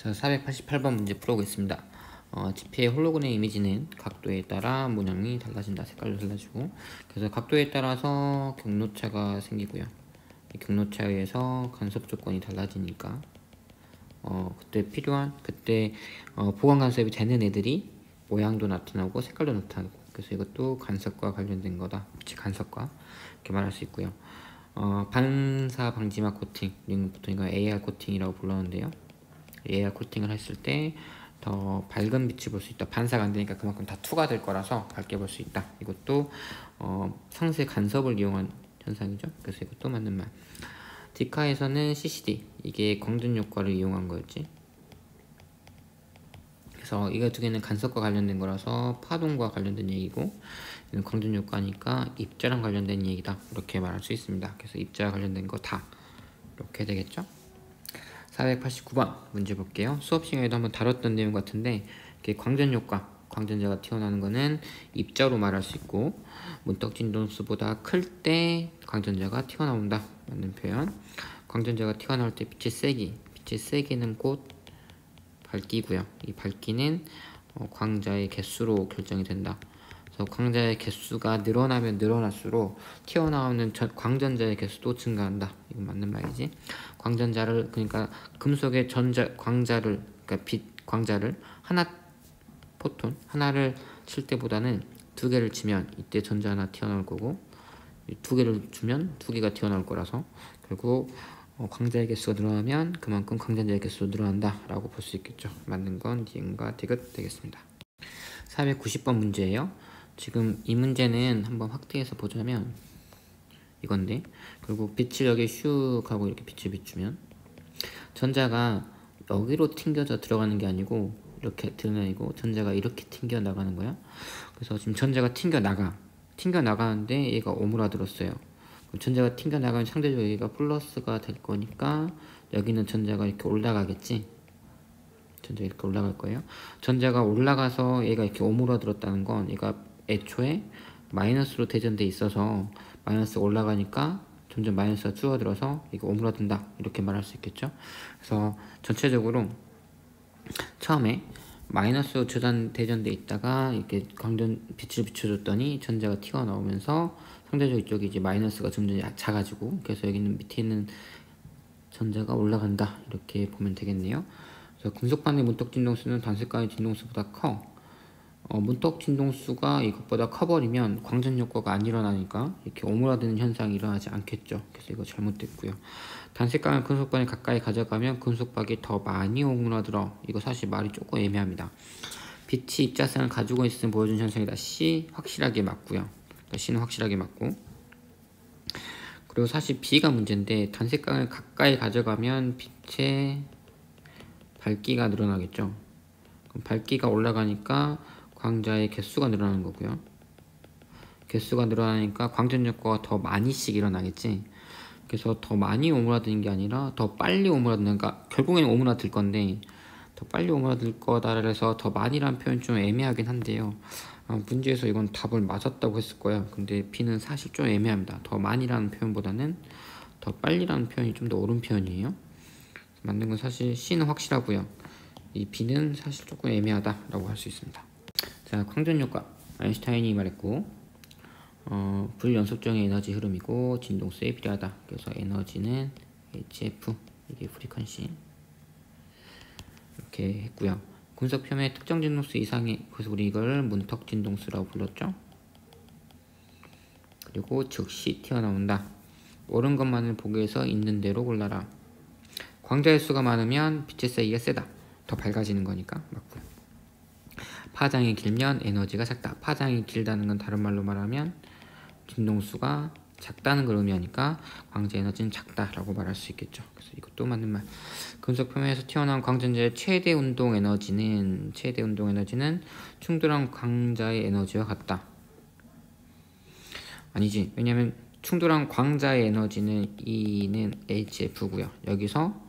자, 488번 문제 풀어보겠습니다. 지폐의 홀로그램 이미지는 각도에 따라 모양이 달라진다. 색깔도 달라지고. 그래서 각도에 따라서 경로차가 생기고요. 이 경로차에 의해서 간섭 조건이 달라지니까 그때 보강 간섭이 되는 애들이 모양도 나타나고 색깔도 나타나고, 그래서 이것도 간섭과 관련된 거다. 빛의 간섭과 이렇게 말할 수 있고요. 반사 방지막 코팅, 보통 이거 AR 코팅이라고 불렀는데요. AR 코팅을 했을 때 더 밝은 빛을 볼 수 있다. 반사가 안 되니까 그만큼 다 투가 될 거라서 밝게 볼 수 있다. 이것도 상세 간섭을 이용한 현상이죠. 그래서 이것도 맞는 말. 디카에서는 CCD, 이게 광전 효과를 이용한 거였지. 그래서 이거 두 개는 간섭과 관련된 거라서 파동과 관련된 얘기고, 이는 광전 효과니까 입자랑 관련된 얘기다. 이렇게 말할 수 있습니다. 그래서 입자와 관련된 거 다 이렇게 되겠죠. 489번 문제 볼게요. 수업 시간에도 한번 다뤘던 내용 같은데, 이렇게 광전 효과, 광전자가 튀어나오는 거는 입자로 말할 수 있고, 문턱 진동수보다 클 때 광전자가 튀어나온다. 맞는 표현. 광전자가 튀어나올 때 빛의 세기는 곧 밝기고요. 이 밝기는 광자의 개수로 결정이 된다. 그래서 광자의 개수가 늘어나면 늘어날수록 튀어나오는 광전자의 개수도 증가한다. 이거 맞는 말이지. 광전자를, 그러니까 금속의 광자를, 그러니까 광자를 포톤 하나를 칠 때보다는 두 개를 치면 이때 전자 하나 튀어나올 거고, 두 개를 주면 두 개가 튀어나올 거라서 결국 광자의 개수가 늘어나면 그만큼 광전자의 개수도 늘어난다 라고 볼 수 있겠죠. 맞는 건 니은과 디귿 되겠습니다. 490번 문제예요. 지금 이 문제는 한번 확대해서 보자면 이건데, 결국 빛을 여기 슉 하고 이렇게 빛을 비추면 전자가 여기로 튕겨져 들어가는 게 아니고 이렇게 드러나고, 전자가 이렇게 튕겨 나가는 거야. 그래서 지금 전자가 튕겨 나가는데 얘가 오므라들었어요. 전자가 튕겨 나가면 상대적으로 여기가 플러스가 될 거니까 여기는 전자가 이렇게 올라가겠지. 전자가 이렇게 올라갈 거예요. 전자가 올라가서 얘가 이렇게 오므라들었다는 건 얘가 애초에 마이너스로 대전돼 있어서 마이너스 올라가니까 점점 마이너스가 줄어들어서 이거 오므라든다. 이렇게 말할 수 있겠죠. 그래서 전체적으로 처음에 마이너스로 대전돼 있다가 이렇게 빛을 비춰줬더니 전자가 튀어나오면서 상대적으로 이쪽이 이제 마이너스가 점점 작아지고, 그래서 여기는 밑에 있는 전자가 올라간다. 이렇게 보면 되겠네요. 그래서 금속반의 문턱 진동수는 단색간의 진동수보다 커. 문턱 진동수가 이것보다 커버리면 광전 효과가 안 일어나니까 이렇게 오므라드는 현상이 일어나지 않겠죠. 그래서 이거 잘못됐고요. 단색강을 금속반에 가까이 가져가면 금속박이 더 많이 오므라들어. 이거 사실 말이 조금 애매합니다. 빛이 입자성을 가지고 있음을 보여준 현상이다. C 확실하게 맞고요. 그러니까 C는 확실하게 맞고, 그리고 사실 B가 문제인데, 단색강을 가까이 가져가면 빛의 밝기가 늘어나겠죠. 그럼 밝기가 올라가니까 광자의 개수가 늘어나는 거고요. 개수가 늘어나니까 광전 효과가 더 많이씩 일어나겠지. 그래서 더 많이 오므라드는 게 아니라 더 빨리 오므라드는, 그러니까 결국에는 오므라들 건데 더 빨리 오므라들 거다. 그래서 더 많이라는 표현 좀 애매하긴 한데요. 문제에서 이건 답을 맞았다고 했을 거야. 근데 B는 사실 좀 애매합니다. 더 많이라는 표현보다는 더 빨리라는 표현이 좀 더 옳은 표현이에요. 맞는 건 사실 C는 확실하고요. 이 B는 사실 조금 애매하다라고 할 수 있습니다. 자, 광전 효과. 아인슈타인이 말했고, 불연속적인 에너지 흐름이고 진동수에 필요하다. 그래서 에너지는 HF, 이게 프리퀀시 이렇게 했고요. 금속 표면의 특정 진동수 이상의, 그래서 우리 이걸 문턱 진동수라고 불렀죠. 그리고 즉시 튀어나온다. 옳은 것만을 보기 위해서 있는 대로 골라라. 광자의 수가 많으면 빛의 세기가 세다. 더 밝아지는 거니까 맞고요. 파장이 길면 에너지가 작다. 파장이 길다는 건 다른 말로 말하면 진동수가 작다는 걸 의미하니까 광자 에너지는 작다라고 말할 수 있겠죠. 그래서 이것도 맞는 말. 금속 표면에서 튀어나온 광전자의 최대 운동 에너지는 충돌한 광자의 에너지와 같다. 아니지. 왜냐면 충돌한 광자의 에너지는 E는 HF고요. 여기서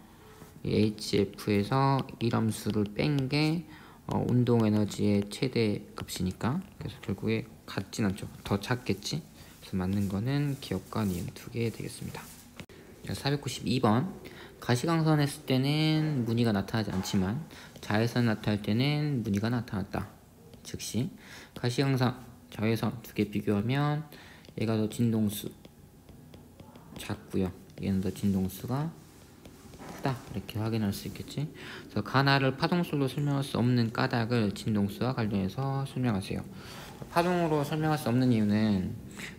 이 HF에서 이람수를 뺀 게 운동 에너지의 최대 값이니까, 그래서 결국에 같진 않죠. 더 작겠지. 그래서 맞는 거는 기억과 니은 두 개 되겠습니다. 492번 가시광선 했을 때는 무늬가 나타나지 않지만 자외선 나타날 때는 무늬가 나타났다. 즉시 가시광선, 자외선 두 개 비교하면 얘가 더 진동수 작고요. 얘는 더 진동수가 크다. 이렇게 확인할 수 있겠지. 그래서 가나를 파동술로 설명할 수 없는 까닭을 진동수와 관련해서 설명하세요. 파동으로 설명할 수 없는 이유는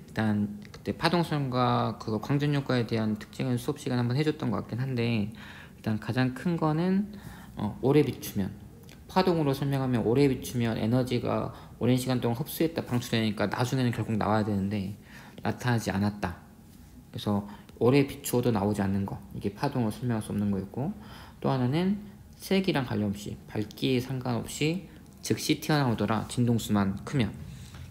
일단 그때 파동성과 그거 광전효과에 대한 특징을 수업 시간에 한번 해줬던 것 같긴 한데, 일단 가장 큰 거는 오래 비추면, 파동으로 설명하면 오래 비추면 에너지가 오랜 시간 동안 흡수했다 방출되니까 나중에는 결국 나와야 되는데 나타나지 않았다. 그래서 오래 비추어도 나오지 않는 거, 이게 파동으로 설명할 수 없는 거였고, 또 하나는 색이랑 관련없이 밝기에 상관없이 즉시 튀어나오더라. 진동수만 크면.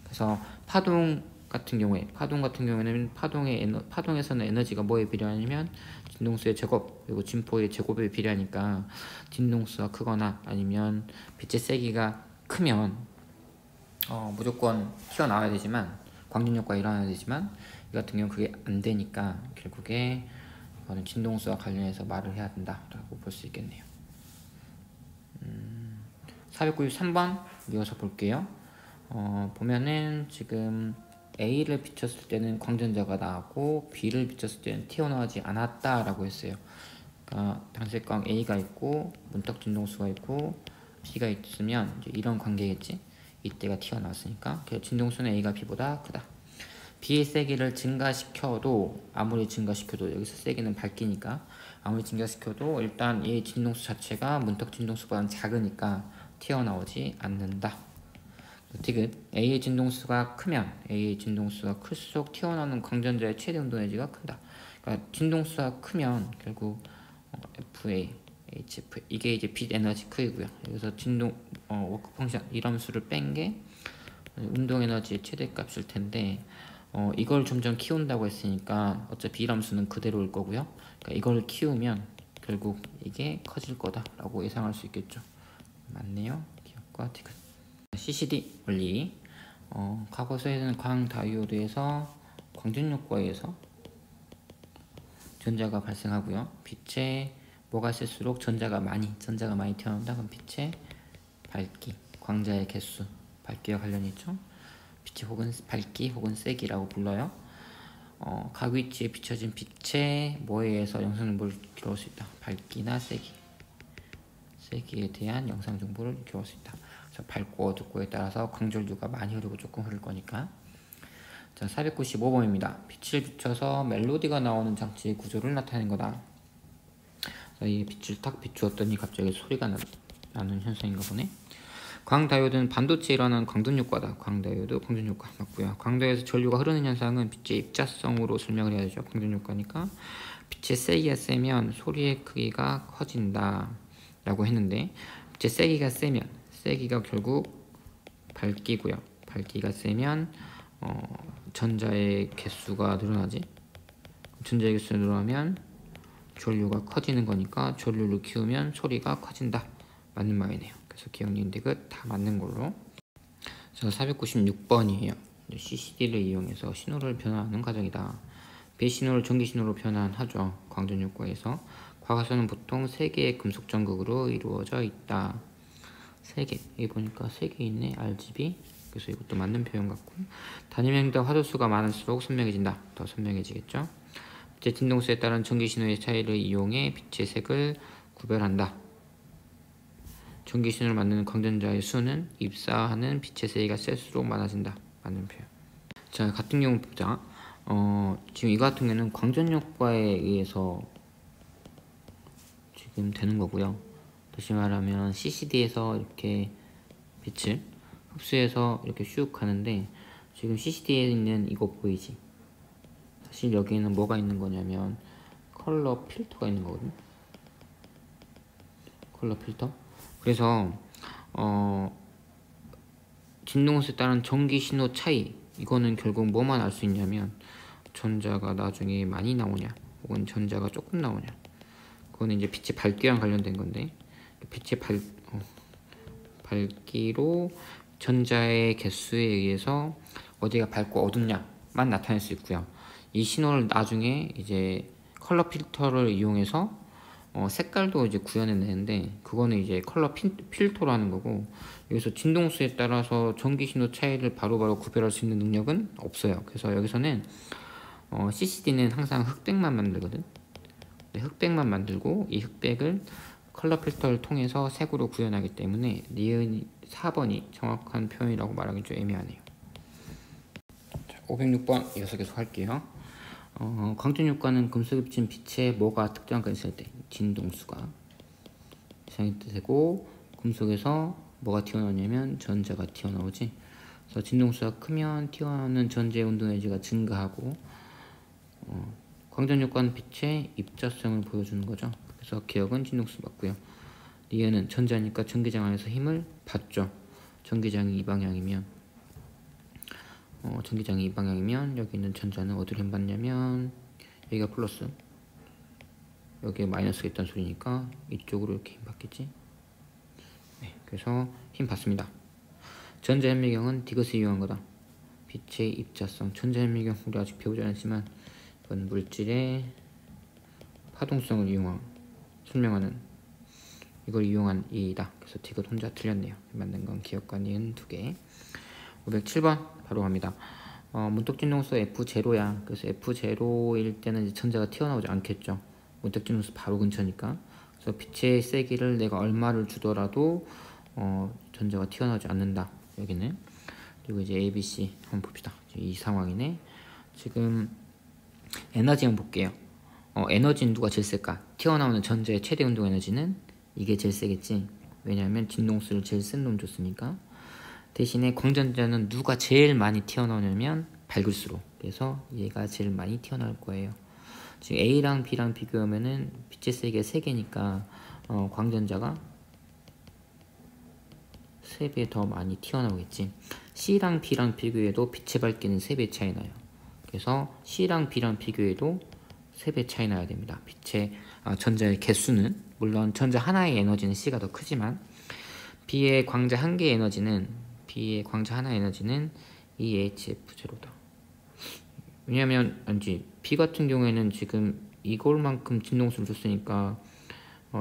그래서 파동 같은 경우에는 파동에서는 에너지가 뭐에 비례하냐면 진동수의 제곱 그리고 진포의 제곱에 비례하니까 진동수가 크거나 아니면 빛의 세기가 크면 무조건 튀어나와야 되지만, 광전효과가 일어나야 되지만, 이 같은 경우는 그게 안 되니까 결국에 이거는 진동수와 관련해서 말을 해야 된다라고 볼 수 있겠네요. 493번 이어서 볼게요. 보면은 지금 A를 비췄을 때는 광전자가 나왔고 B를 비췄을 때는 튀어나오지 않았다라고 했어요. 그러니까 단색광 A가 있고 문탁 진동수가 있고 B가 있으면 이제 이런 관계겠지. 이때가 튀어나왔으니까. 그래서 진동수는 A가 B보다 크다. B의 세기를 증가시켜도, 아무리 증가시켜도, 여기서 세기는 밝기니까 아무리 증가시켜도 일단 이 진동수 자체가 문탁 진동수보다는 작으니까 튀어나오지 않는다. 디귿, A의 진동수가 크면 A의 진동수가 클수록 튀어나오는 광전자의 최대 운동 에너지가 큰다. 그러니까 진동수가 크면 결국 FA, HF, 이게 이제 빛 에너지 크기고요. 여기서 진동 워크 펑션 이런 수를 뺀 게 운동 에너지의 최대값일 텐데, 이걸 점점 키운다고 했으니까 어차피 이 함수는 그대로일 거고요. 그러니까 이걸 키우면 결국 이게 커질 거다라고 예상할 수 있겠죠. 맞네요. 기억과 디귿. CCD 원리. 과거서에는 광다이오드에서 광전효과에 의해서 전자가 발생하고요. 빛에 뭐가 쓸수록 전자가 많이 튀어나온다. 그럼 빛의 밝기, 광자의 개수, 밝기와 관련이 있죠. 빛이 혹은 밝기 혹은 세기라고 불러요. 각 위치에 비춰진 빛의 뭐에 의해서 영상 정보를 기록할 수 있다. 밝기나 세기에 대한 영상 정보를 기록할 수 있다. 그래서 밝고 어둡고에 따라서 광전류가 많이 흐르고 조금 흐를 거니까. 자, 495번입니다. 빛을 비춰서 멜로디가 나오는 장치의 구조를 나타내는 거다. 이 빛을 탁 비추었더니 갑자기 소리가 나는 현상인가 보네. 광다이오드는 반도체에 일어나는 광전효과다. 광다이오드 광전효과 맞고요. 광다이오드에서 전류가 흐르는 현상은 빛의 입자성으로 설명을 해야 되죠. 광전효과니까. 빛의 세기가 세면 소리의 크기가 커진다 라고 했는데, 빛의 세기가 세면, 세기가 결국 밝기고요. 밝기가 세면 전자의 개수가 늘어나지. 전자의 개수가 늘어나면 전류가 커지는 거니까 전류를 키우면 소리가 커진다. 맞는 말이네요. 그래서 기억력 디귿 다 맞는 걸로. 자, 496번이에요. CCD를 이용해서 신호를 변화하는 과정이다. 비신호를 전기신호로 변환하죠. 광전효과에서. 과거서는 보통 3개의 금속 전극으로 이루어져 있다. 3개. 여기 보니까 3개 있네. RGB. 그래서 이것도 맞는 표현 같고, 단위명과 화도수가 많을수록 선명해진다. 더 선명해지겠죠. 빛의 진동수에 따른 전기신호의 차이를 이용해 빛의 색을 구별한다. 전기신호를 만드는 광전자의 수는 입사하는 빛의 세기가 셀수록 많아진다. 맞는 표현. 자, 같은 경우 보자. 지금 이 같은 경우는 광전효과에 의해서 지금 되는 거고요. 다시 말하면 CCD에서 이렇게 빛을 흡수해서 이렇게 슉 가는데, 지금 CCD에 있는 이거 보이지? 사실 여기에는 뭐가 있는 거냐면 컬러 필터가 있는 거거든요. 컬러 필터. 그래서 진동수에 따른 전기 신호 차이, 이거는 결국 뭐만 알 수 있냐면 전자가 나중에 많이 나오냐 혹은 전자가 조금 나오냐, 그거는 이제 빛의 밝기랑 관련된 건데, 빛의 밝기로 전자의 개수에 의해서 어디가 밝고 어둡냐만 나타낼 수 있고요. 이 신호를 나중에 이제 컬러 필터를 이용해서 색깔도 이제 구현해내는데 그거는 이제 컬러 필터로 하는 거고, 여기서 진동수에 따라서 전기 신호 차이를 바로바로 구별할 수 있는 능력은 없어요. 그래서 여기서는 CCD는 항상 흑백만 만들거든. 흑백만 만들고 이 흑백을 컬러 필터를 통해서 색으로 구현하기 때문에 니은 4번이 정확한 표현이라고 말하기 좀 애매하네요. 자, 506번 이어서 계속 할게요. 광전효과는 금속에 비친 빛에 뭐가 특정한 있을 때 진동수가 이상이 되고, 금속에서 뭐가 튀어나오냐면 전자가 튀어나오지. 그래서 진동수가 크면 튀어나오는 전자의 운동 에너지가 증가하고, 광전효과는 빛의 입자성을 보여주는 거죠. 그래서 기억은 진동수 맞고요. 리은은 전자니까 전기장 안에서 힘을 받죠. 전기장이 이 방향이면 여기 있는 전자는 어디로 힘 받냐면 여기가 플러스, 여기에 마이너스가 있다는 소리니까 이쪽으로 이렇게 힘 받겠지. 네, 그래서 힘 받습니다. 전자현미경은 디귿을 이용한 거다. 빛의 입자성. 전자현미경 우리 아직 배우지 않았지만 이건 물질의 파동성을 설명하는 이걸 이용한 이다. 그래서 디귿 혼자 틀렸네요. 만든 건 기억과 니은 2개. 507번 바로 갑니다. 문턱진동수 F0야. 그래서 F0일 때는 이제 전자가 튀어나오지 않겠죠. 문턱진동수 바로 근처니까. 그래서 빛의 세기를 내가 얼마를 주더라도 전자가 튀어나오지 않는다. 여기는. 그리고 이제 A, B, C 한번 봅시다. 이 상황이네. 지금 에너지 한번 볼게요. 에너지는 누가 제일 셀까? 튀어나오는 전자의 최대 운동 에너지는 이게 제일 세겠지. 왜냐하면 진동수를 제일 센 놈 줬으니까. 대신에 광전자는 누가 제일 많이 튀어나오냐면 밝을수록. 그래서 얘가 제일 많이 튀어나올 거예요. 지금 A랑 B랑 비교하면은 빛의 세기가 3개니까 광전자가 3배 더 많이 튀어나오겠지. C랑 B랑 비교해도 빛의 밝기는 3배 차이 나요. 그래서 C랑 B랑 비교해도 3배 차이 나야 됩니다. 빛의 전자의 개수는, 물론 전자 하나의 에너지는 C가 더 크지만 B의 광자 한 개의 에너지는 EHF0다. 왜냐면 B 같은 경우에는 지금 이걸만큼 진동수를 줬으니까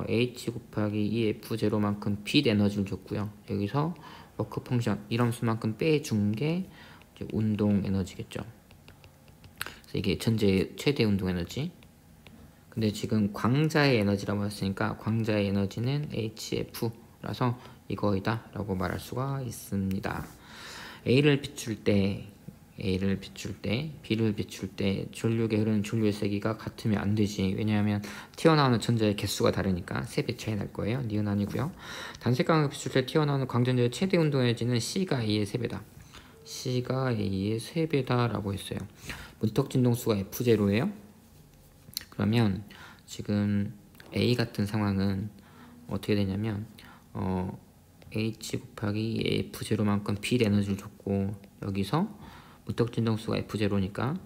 H 곱하기 EF0만큼 빛 에너지를 줬고요. 여기서 워크 펑션 이함수만큼 빼준 게 운동 에너지겠죠. 그래서 이게 전자의 최대 운동 에너지. 근데 지금 광자의 에너지라고 했으니까 광자의 에너지는 HF라서 이거이다 라고 말할 수가 있습니다. A를 비출 때 B를 비출 때 전류에 흐르는 전류의 세기가 같으면 안 되지. 왜냐하면 튀어나오는 전자의 개수가 다르니까 3배 차이 날 거예요. 니은 아니고요. 단색광을 비출 때 튀어나오는 광전자의 최대 운동 에너지는 C가 A의 3배다. C가 A의 3배다 라고 했어요. 문턱 진동수가 F0예요. 그러면 지금 A 같은 상황은 어떻게 되냐면 H 곱하기 F0만큼 빛 에너지를 줬고, 여기서 문턱 진동수가 F0니까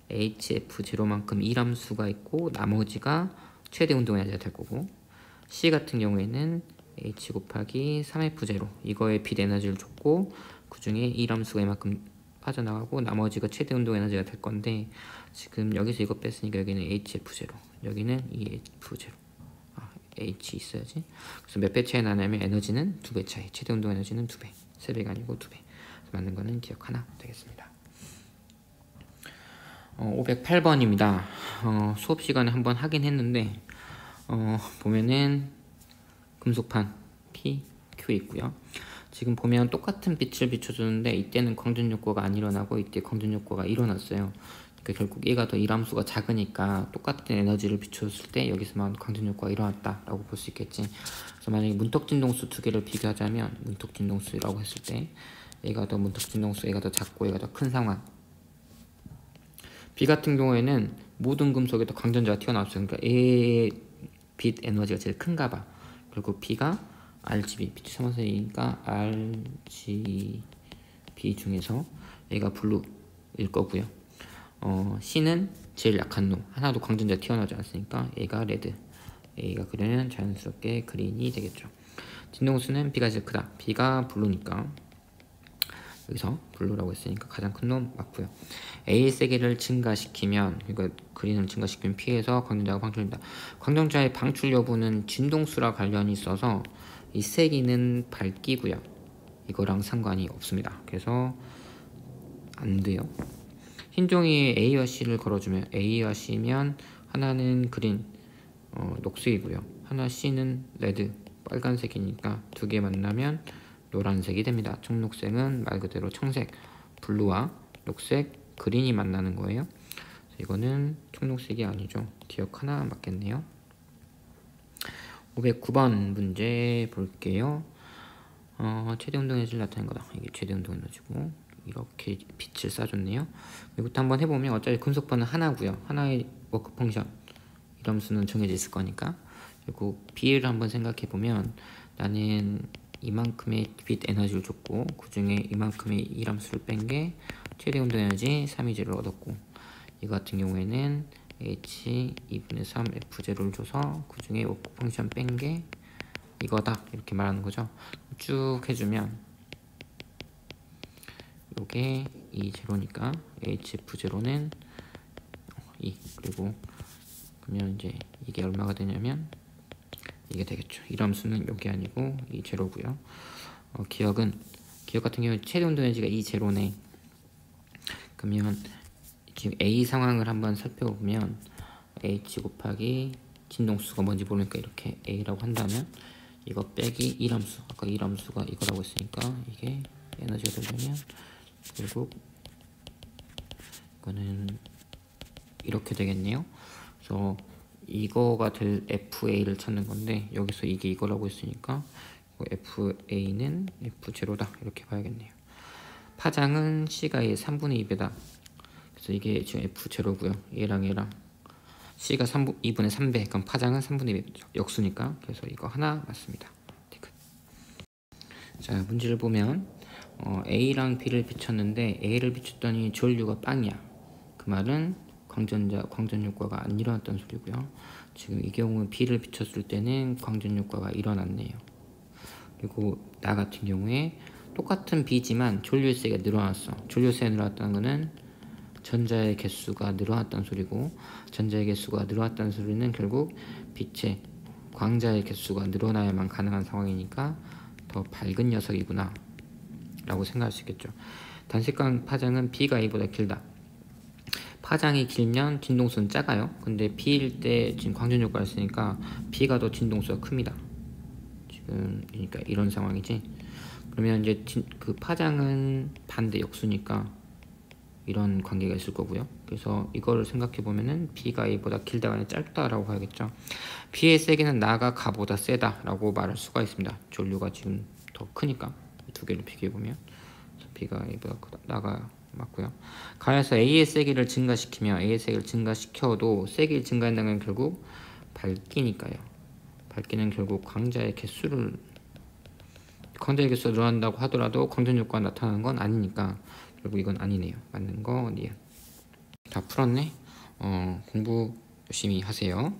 HF0만큼 이함수가 있고 나머지가 최대 운동 에너지가 될 거고, C 같은 경우에는 H 곱하기 3F0 이거에 빛 에너지를 줬고 그 중에 이함수가 이만큼 빠져나가고 나머지가 최대 운동 에너지가 될 건데, 지금 여기서 이거 뺐으니까 여기는 HF0, 여기는 EF0. H 있어야지. 그래서 몇 배 차이 나냐면 에너지는 2배 차이. 최대 운동 에너지는 2배. 3배가 아니고 2배. 맞는 거는 기억 하나 되겠습니다. 508번입니다. 수업 시간에 한번 하긴 했는데 보면은 금속판 P, Q 있고요. 지금 보면 똑같은 빛을 비춰주는데 이때는 광전효과가 안 일어나고 이때 광전효과가 일어났어요. 그러니까 결국 얘가 더 이함수가 작으니까 똑같은 에너지를 비춰줬을 때 여기서만 광전효과가 일어났다 라고 볼 수 있겠지. 그래서 만약에 문턱진동수 두 개를 비교하자면 문턱진동수라고 했을 때 문턱진동수 얘가 더 작고 얘가 더 큰 상황. B 같은 경우에는 모든 금속에도 광전자가 튀어나왔어요. 그러니까 A의 빛 에너지가 제일 큰가 봐. 그리고 B가 RGB, 빛이 3원선이니까 RGB 중에서 얘가 블루일 거고요. C는 제일 약한 놈, 하나도 광전자 튀어나오지 않았으니까 얘가 레드. A가 그러면 자연스럽게 그린이 되겠죠. 진동수는 B가 제일 크다. B가 블루니까 여기서 블루라고 했으니까 가장 큰 놈 맞고요. A의 세기를 증가시키면, 그러니까 그린을 증가시키면 P에서 광전자가 방출된다. 광전자의 방출 여부는 진동수랑 관련이 있어서 이 세기는 밝기고요. 이거랑 상관이 없습니다. 그래서 안 돼요. 흰 종이에 A와 C를 걸어주면, A와 C면 하나는 그린, 녹색이고요. 하나 C는 레드, 빨간색이니까 두 개 만나면 노란색이 됩니다. 청록색은 말 그대로 청색, 블루와 녹색, 그린이 만나는 거예요. 이거는 청록색이 아니죠. 기억 하나 맞겠네요. 509번 문제 볼게요. 최대 운동 에너지를 나타낸 거다. 이게 최대 운동 에너지고 이렇게 빛을 쏴줬네요. 이것도 한번 해보면 어차피 근속번은 하나고요. 하나의 워크 펑션 이럼수는 정해져 있을 거니까. 그리고 B를 한번 생각해 보면 나는 이만큼의 빛 에너지를 줬고 그 중에 이만큼의 이함수를 뺀 게 최대 운동 에너지 320을 얻었고, 이거 같은 경우에는 H 2분의 3 F0를 줘서 그 중에 워크 펑션 뺀 게 이거다 이렇게 말하는 거죠. 쭉 해주면 요게 E0니까 HF0는 2, 그리고 그러면 이제 이게 얼마가 되냐면 이게 되겠죠. 이함수는 요게 아니고 E0고요. 기억 같은 경우에 최대 운동 에너지가 E0네. 그러면 지금 A 상황을 한번 살펴보면 H 곱하기 진동수가 뭔지 모르니까 이렇게 A라고 한다면 이거 빼기 1함수, 아까 1함수가 이거라고 했으니까 이게 에너지가 되려면 결국 이거는 이렇게 되겠네요. 그래서 이거가 될 FA를 찾는 건데 여기서 이게 이거라고 했으니까 FA는 F0다 이렇게 봐야겠네요. 파장은 C가 A의 3분의 2배다. 그래서 이게 지금 F0고요. 얘랑 C가 2분의 3배, 그럼 파장은 3분의 2배, 역수니까. 그래서 이거 하나 맞습니다. 티크. 자, 문제를 보면 A랑 B를 비췄는데 A를 비췄더니 전류가 빵이야. 그 말은 광전 효과가 안 일어났다는 소리고요. 지금 이 경우 B를 비췄을 때는 광전 효과가 일어났네요. 그리고 나 같은 경우에 똑같은 B지만 전류의 세기가 늘어났어. 전류의 세기가 늘어났다는 거는 전자의 개수가 늘어났다는 소리고, 전자의 개수가 늘어났다는 소리는 결국 빛의 광자의 개수가 늘어나야만 가능한 상황이니까 더 밝은 녀석이구나 라고 생각할 수 있겠죠. 단색광 파장은 B가 A보다 길다. 파장이 길면 진동수는 작아요. 근데 B일 때 지금 광전 효과를 쓰니까 B가 더 진동수가 큽니다. 지금 그러니까 이런 상황이지. 그러면 이제 그 파장은 반대 역수니까 이런 관계가 있을 거고요. 그래서 이거를 생각해 보면은 B가 A보다 길다가 아니라 짧다라고 봐야겠죠. B의 세기는 나가 가보다 세다라고 말할 수가 있습니다. 전류가 지금 더 크니까 두 개를 비교해 보면 B가 A보다 크다, 나가 맞고요. 가에서 A의 세기를 증가시키면 A의 세기를 증가시켜도 세기를 증가한다는 건 결국 밝기니까요. 밝기는 결국 광자의 개수가 늘어난다고 하더라도 광전 효과가 나타나는 건 아니니까 결국 이건 아니네요. 맞는 거 니은. 다 풀었네. 공부 열심히 하세요.